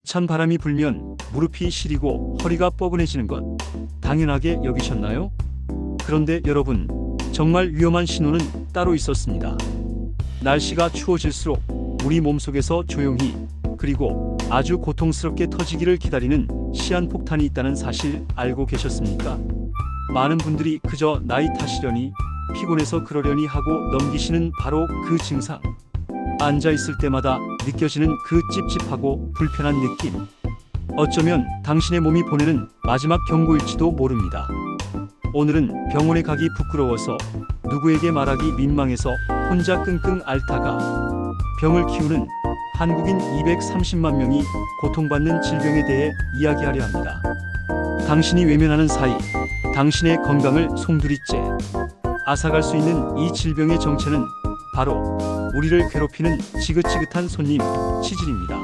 찬 바람이 불면 무릎이 시리고 허리가 뻐근해지는 것 당연하게 여기셨나요? 그런데 여러분, 정말 위험한 신호는 따로 있었습니다. 날씨가 추워질수록 우리 몸속에서 조용히 그리고 아주 고통스럽게 터지기를 기다리는 시한폭탄이 있다는 사실 알고 계셨습니까? 많은 분들이 그저 나이 탓이려니 피곤해서 그러려니 하고 넘기시는 바로 그 증상. 앉아있을 때마다 느껴지는 그 찝찝하고 불편한 느낌. 어쩌면 당신의 몸이 보내는 마지막 경고일지도 모릅니다. 오늘은 병원에 가기 부끄러워서 누구에게 말하기 민망해서 혼자 끙끙 앓다가 병을 키우는 한국인 230만 명이 고통받는 질병에 대해 이야기하려 합니다. 당신이 외면하는 사이 당신의 건강을 송두리째 앗아갈 수 있는 이 질병의 정체는 바로 우리를 괴롭히는 지긋지긋한 손님 치질입니다.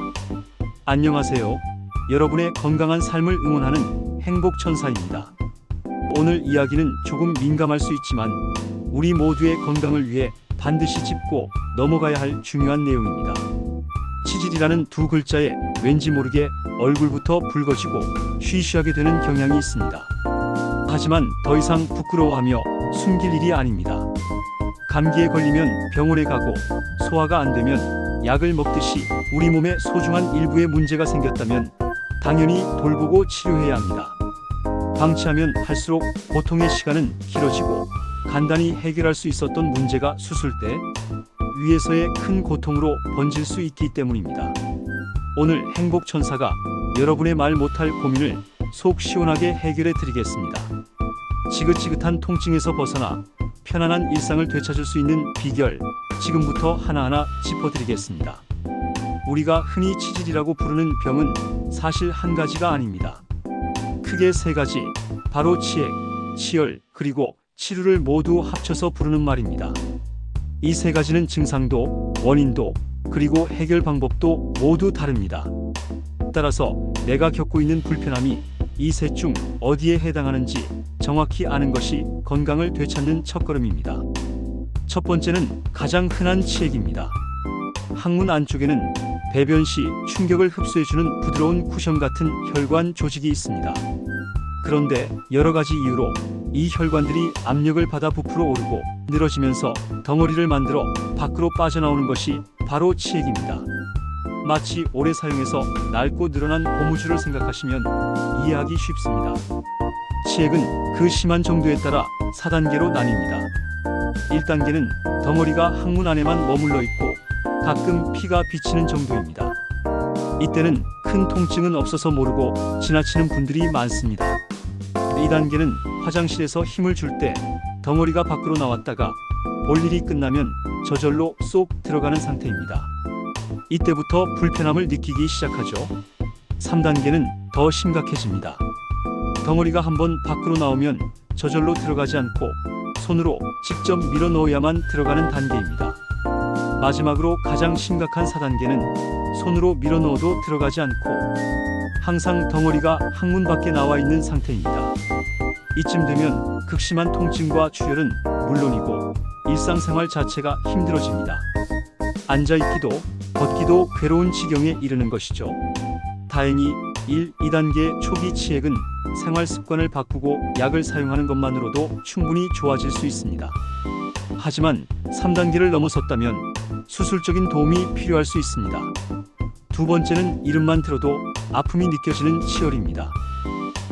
안녕하세요. 여러분의 건강한 삶을 응원하는 행복천사입니다. 오늘 이야기는 조금 민감할 수 있지만 우리 모두의 건강을 위해 반드시 짚고 넘어가야 할 중요한 내용입니다. 치질이라는 두 글자에 왠지 모르게 얼굴부터 붉어지고 쉬쉬하게 되는 경향이 있습니다. 하지만 더 이상 부끄러워하며 숨길 일이 아닙니다. 감기에 걸리면 병원에 가고 소화가 안 되면 약을 먹듯이 우리 몸의 소중한 일부에 문제가 생겼다면 당연히 돌보고 치료해야 합니다. 방치하면 할수록 고통의 시간은 길어지고 간단히 해결할 수 있었던 문제가 수술 때 위에서의 큰 고통으로 번질 수 있기 때문입니다. 오늘 행복천사가 여러분의 말 못할 고민을 속 시원하게 해결해 드리겠습니다. 지긋지긋한 통증에서 벗어나 편안한 일상을 되찾을 수 있는 비결, 지금부터 하나하나 짚어드리겠습니다. 우리가 흔히 치질이라고 부르는 병은 사실 한 가지가 아닙니다. 크게 세 가지, 바로 치액, 치열, 그리고 치루를 모두 합쳐서 부르는 말입니다. 이 세 가지는 증상도, 원인도, 그리고 해결 방법도 모두 다릅니다. 따라서 내가 겪고 있는 불편함이 이 셋 중 어디에 해당하는지 정확히 아는 것이 건강을 되찾는 첫걸음입니다. 첫 번째는 가장 흔한 치액입니다. 항문 안쪽에는 배변 시 충격을 흡수해주는 부드러운 쿠션 같은 혈관 조직이 있습니다. 그런데 여러 가지 이유로 이 혈관들이 압력을 받아 부풀어 오르고 늘어지면서 덩어리를 만들어 밖으로 빠져나오는 것이 바로 치액입니다. 마치 오래 사용해서 낡고 늘어난 고무줄을 생각하시면 이해하기 쉽습니다. 치액은 그 심한 정도에 따라 4단계로 나뉩니다. 1단계는 덩어리가 항문 안에만 머물러 있고 가끔 피가 비치는 정도입니다. 이때는 큰 통증은 없어서 모르고 지나치는 분들이 많습니다. 2단계는 화장실에서 힘을 줄 때 덩어리가 밖으로 나왔다가 볼 일이 끝나면 저절로 쏙 들어가는 상태입니다. 이때부터 불편함을 느끼기 시작하죠. 3단계는 더 심각해집니다. 덩어리가 한번 밖으로 나오면 저절로 들어가지 않고 손으로 직접 밀어 넣어야만 들어가는 단계입니다. 마지막으로 가장 심각한 4단계는 손으로 밀어 넣어도 들어가지 않고 항상 덩어리가 항문 밖에 나와 있는 상태입니다. 이쯤 되면 극심한 통증과 출혈은 물론이고 일상생활 자체가 힘들어집니다. 앉아있기도 걷기도 괴로운 지경에 이르는 것이죠. 다행히 1, 2단계 초기 치액은 생활 습관을 바꾸고 약을 사용하는 것만으로도 충분히 좋아질 수 있습니다. 하지만 3단계를 넘어섰다면 수술적인 도움이 필요할 수 있습니다. 두 번째는 이름만 들어도 아픔이 느껴지는 치열입니다.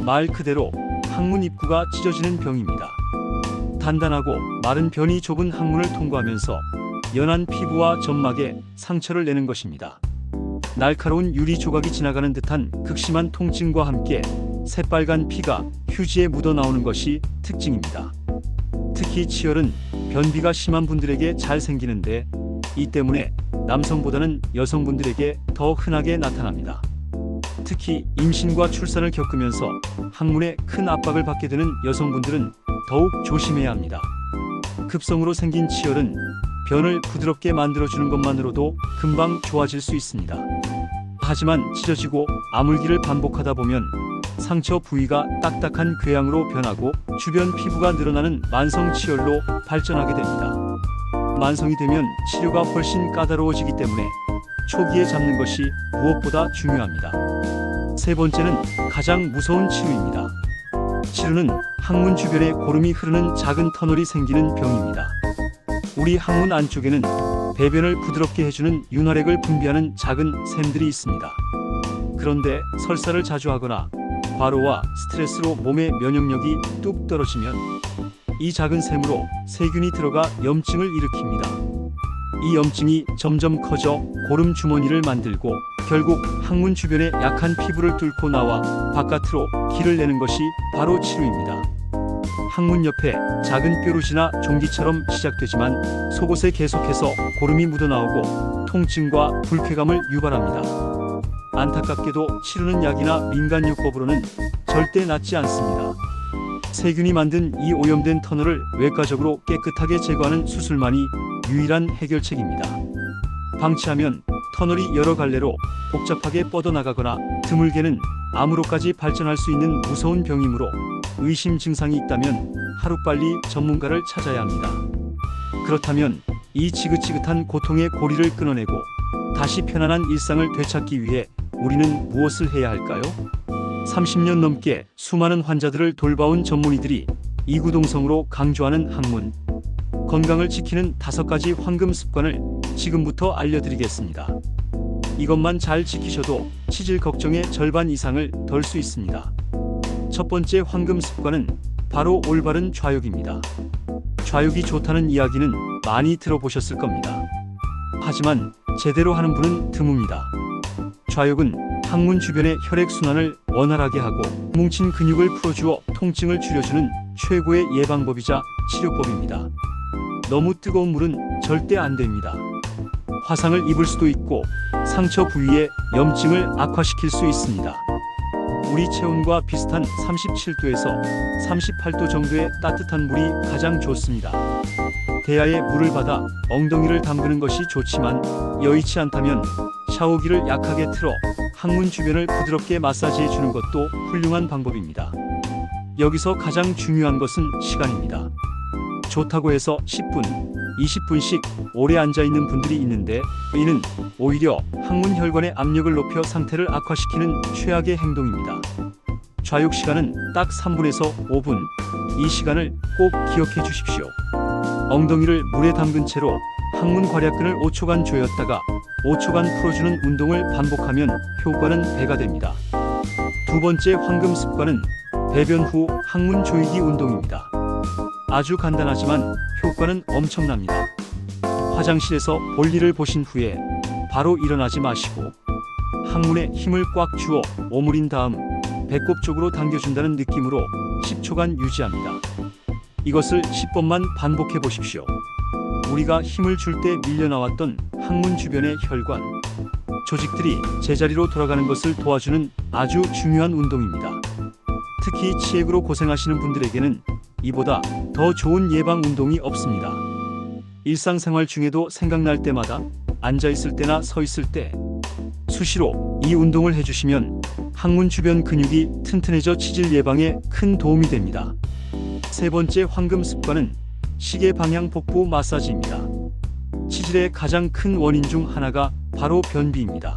말 그대로 항문 입구가 찢어지는 병입니다. 단단하고 마른 변이 좁은 항문을 통과하면서 연한 피부와 점막에 상처를 내는 것입니다. 날카로운 유리 조각이 지나가는 듯한 극심한 통증과 함께 새빨간 피가 휴지에 묻어 나오는 것이 특징입니다. 특히 치열은 변비가 심한 분들에게 잘 생기는데 이 때문에 남성보다는 여성분들에게 더 흔하게 나타납니다. 특히 임신과 출산을 겪으면서 항문에 큰 압박을 받게 되는 여성분들은 더욱 조심해야 합니다. 급성으로 생긴 치열은 변을 부드럽게 만들어주는 것만으로도 금방 좋아질 수 있습니다. 하지만 찢어지고 아물기를 반복하다 보면 상처 부위가 딱딱한 궤양으로 변하고 주변 피부가 늘어나는 만성 치열로 발전하게 됩니다. 만성이 되면 치료가 훨씬 까다로워지기 때문에 초기에 잡는 것이 무엇보다 중요합니다. 세 번째는 가장 무서운 치루입니다. 치루는 항문 주변에 고름이 흐르는 작은 터널이 생기는 병입니다. 우리 항문 안쪽에는 배변을 부드럽게 해주는 윤활액을 분비하는 작은 샘들이 있습니다. 그런데 설사를 자주 하거나 과로와 스트레스로 몸의 면역력이 뚝 떨어지면 이 작은 샘으로 세균이 들어가 염증을 일으킵니다. 이 염증이 점점 커져 고름 주머니를 만들고 결국 항문 주변의 약한 피부를 뚫고 나와 바깥으로 길을 내는 것이 바로 치루입니다. 항문 옆에 작은 뾰루지나 종기처럼 시작되지만 속옷에 계속해서 고름이 묻어나오고 통증과 불쾌감을 유발합니다. 안타깝게도 치루는 약이나 민간요법으로는 절대 낫지 않습니다. 세균이 만든 이 오염된 터널을 외과적으로 깨끗하게 제거하는 수술만이 유일한 해결책입니다. 방치하면 터널이 여러 갈래로 복잡하게 뻗어나가거나 드물게는 암으로까지 발전할 수 있는 무서운 병이므로 의심 증상이 있다면 하루빨리 전문가를 찾아야 합니다. 그렇다면 이 지긋지긋한 고통의 고리를 끊어내고 다시 편안한 일상을 되찾기 위해 우리는 무엇을 해야 할까요? 30년 넘게 수많은 환자들을 돌봐온 전문의들이 이구동성으로 강조하는 항문 건강을 지키는 5가지 황금 습관을 지금부터 알려드리겠습니다. 이것만 잘 지키셔도 치질 걱정의 절반 이상을 덜 수 있습니다. 첫 번째 황금 습관은 바로 올바른 좌욕입니다. 좌욕이 좋다는 이야기는 많이 들어보셨을 겁니다. 하지만 제대로 하는 분은 드뭅니다. 좌욕은 항문 주변의 혈액순환을 원활하게 하고 뭉친 근육을 풀어주어 통증을 줄여주는 최고의 예방법이자 치료법입니다. 너무 뜨거운 물은 절대 안 됩니다. 화상을 입을 수도 있고 상처 부위의 염증을 악화시킬 수 있습니다. 우리 체온과 비슷한 37도에서 38도 정도의 따뜻한 물이 가장 좋습니다. 대야에 물을 받아 엉덩이를 담그는 것이 좋지만 여의치 않다면 샤워기를 약하게 틀어 항문 주변을 부드럽게 마사지해 주는 것도 훌륭한 방법입니다. 여기서 가장 중요한 것은 시간입니다. 좋다고 해서 10분, 20분씩 오래 앉아있는 분들이 있는데 이는 오히려 항문 혈관의 압력을 높여 상태를 악화시키는 최악의 행동입니다. 좌욕 시간은 딱 3분에서 5분, 이 시간을 꼭 기억해 주십시오. 엉덩이를 물에 담근 채로 항문 괄약근을 5초간 조였다가 5초간 풀어주는 운동을 반복하면 효과는 배가 됩니다. 두 번째 황금 습관은 배변 후 항문 조이기 운동입니다. 아주 간단하지만 효과는 엄청납니다. 화장실에서 볼일을 보신 후에 바로 일어나지 마시고 항문에 힘을 꽉 주어 오므린 다음 배꼽 쪽으로 당겨준다는 느낌으로 10초간 유지합니다. 이것을 10번만 반복해 보십시오. 우리가 힘을 줄 때 밀려나왔던 항문 주변의 혈관, 조직들이 제자리로 돌아가는 것을 도와주는 아주 중요한 운동입니다. 특히 치액으로 고생하시는 분들에게는 이보다 더 좋은 예방 운동이 없습니다. 일상생활 중에도 생각날 때마다 앉아있을 때나 서있을 때 수시로 이 운동을 해주시면 항문 주변 근육이 튼튼해져 치질 예방에 큰 도움이 됩니다. 세 번째 황금 습관은 시계 방향 복부 마사지입니다. 치질의 가장 큰 원인 중 하나가 바로 변비입니다.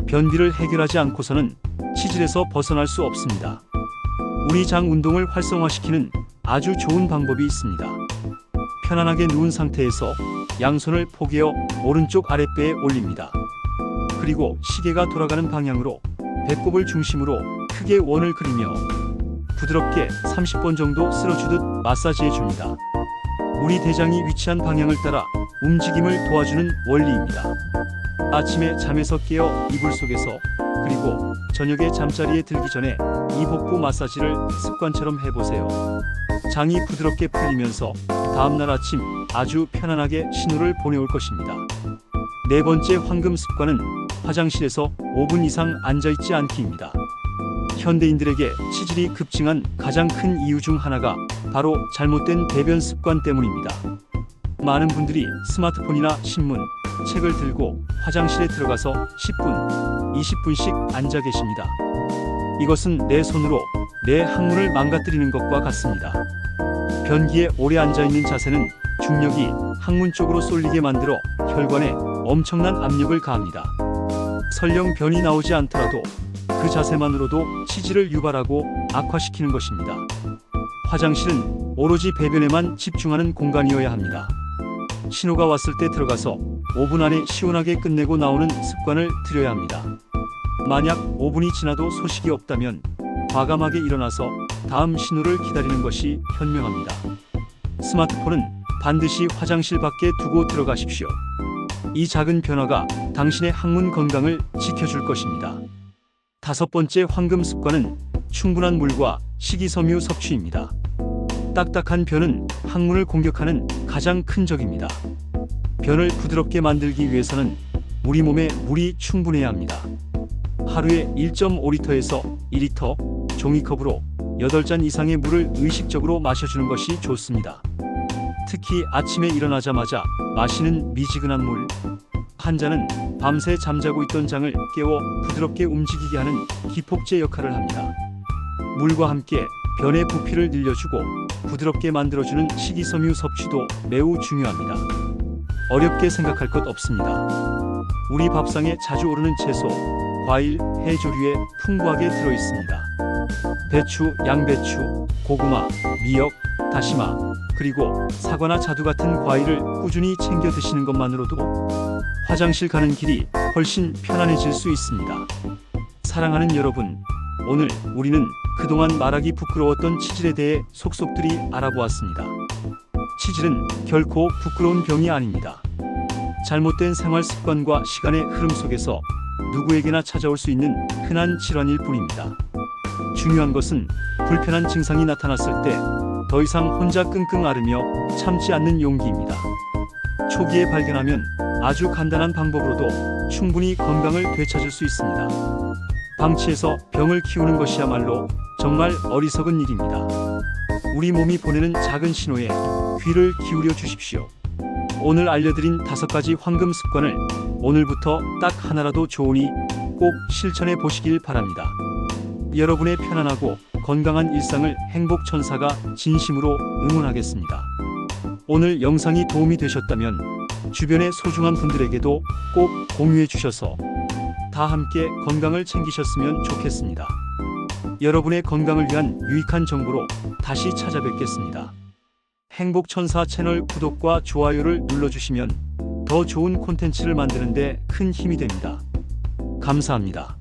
변비를 해결하지 않고서는 치질에서 벗어날 수 없습니다. 우리 장 운동을 활성화시키는 아주 좋은 방법이 있습니다. 편안하게 누운 상태에서 양손을 포개어 오른쪽 아랫배에 올립니다. 그리고 시계가 돌아가는 방향으로 배꼽을 중심으로 크게 원을 그리며 부드럽게 30번 정도 쓸어주듯 마사지해 줍니다. 우리 대장이 위치한 방향을 따라 움직임을 도와주는 원리입니다. 아침에 잠에서 깨어 이불 속에서 그리고 저녁에 잠자리에 들기 전에 이 복부 마사지를 습관처럼 해보세요. 장이 부드럽게 풀리면서 다음날 아침 아주 편안하게 신호를 보내올 것입니다. 네 번째 황금 습관은 화장실에서 5분 이상 앉아있지 않기입니다. 현대인들에게 치질이 급증한 가장 큰 이유 중 하나가 바로 잘못된 배변 습관 때문입니다. 많은 분들이 스마트폰이나 신문, 책을 들고 화장실에 들어가서 10분, 20분씩 앉아 계십니다. 이것은 내 손으로 내 항문을 망가뜨리는 것과 같습니다. 변기에 오래 앉아있는 자세는 중력이 항문 쪽으로 쏠리게 만들어 혈관에 엄청난 압력을 가합니다. 설령 변이 나오지 않더라도 그 자세만으로도 치질을 유발하고 악화시키는 것입니다. 화장실은 오로지 배변에만 집중하는 공간이어야 합니다. 신호가 왔을 때 들어가서 5분 안에 시원하게 끝내고 나오는 습관을 들여야 합니다. 만약 5분이 지나도 소식이 없다면 과감하게 일어나서 다음 신호를 기다리는 것이 현명합니다. 스마트폰은 반드시 화장실 밖에 두고 들어가십시오. 이 작은 변화가 당신의 항문 건강을 지켜줄 것입니다. 5번째 황금 습관은 충분한 물과 식이섬유 섭취입니다. 딱딱한 변은 항문을 공격하는 가장 큰 적입니다. 변을 부드럽게 만들기 위해서는 우리 몸에 물이 충분해야 합니다. 하루에 1.5리터에서 2리터 종이컵으로 8잔 이상의 물을 의식적으로 마셔주는 것이 좋습니다. 특히 아침에 일어나자마자 마시는 미지근한 물 한 잔은 밤새 잠자고 있던 장을 깨워 부드럽게 움직이게 하는 기폭제 역할을 합니다. 물과 함께 변의 부피를 늘려주고 부드럽게 만들어주는 식이섬유 섭취도 매우 중요합니다. 어렵게 생각할 것 없습니다. 우리 밥상에 자주 오르는 채소, 과일, 해조류에 풍부하게 들어있습니다. 배추, 양배추, 고구마, 미역, 다시마, 그리고 사과나 자두 같은 과일을 꾸준히 챙겨 드시는 것만으로도 화장실 가는 길이 훨씬 편안해질 수 있습니다. 사랑하는 여러분, 오늘 우리는 그동안 말하기 부끄러웠던 치질에 대해 속속들이 알아보았습니다. 치질은 결코 부끄러운 병이 아닙니다. 잘못된 생활 습관과 시간의 흐름 속에서 누구에게나 찾아올 수 있는 흔한 질환일 뿐입니다. 중요한 것은 불편한 증상이 나타났을 때 더 이상 혼자 끙끙 앓으며 참지 않는 용기입니다. 초기에 발견하면 아주 간단한 방법으로도 충분히 건강을 되찾을 수 있습니다. 방치해서 병을 키우는 것이야말로 정말 어리석은 일입니다. 우리 몸이 보내는 작은 신호에 귀를 기울여 주십시오. 오늘 알려드린 5가지 황금 습관을 오늘부터 딱 하나라도 좋으니 꼭 실천해 보시길 바랍니다. 여러분의 편안하고 건강한 일상을 행복천사가 진심으로 응원하겠습니다. 오늘 영상이 도움이 되셨다면 주변의 소중한 분들에게도 꼭 공유해 주셔서 다 함께 건강을 챙기셨으면 좋겠습니다. 여러분의 건강을 위한 유익한 정보로 다시 찾아뵙겠습니다. 행복천사 채널 구독과 좋아요를 눌러주시면 더 좋은 콘텐츠를 만드는 데 큰 힘이 됩니다. 감사합니다.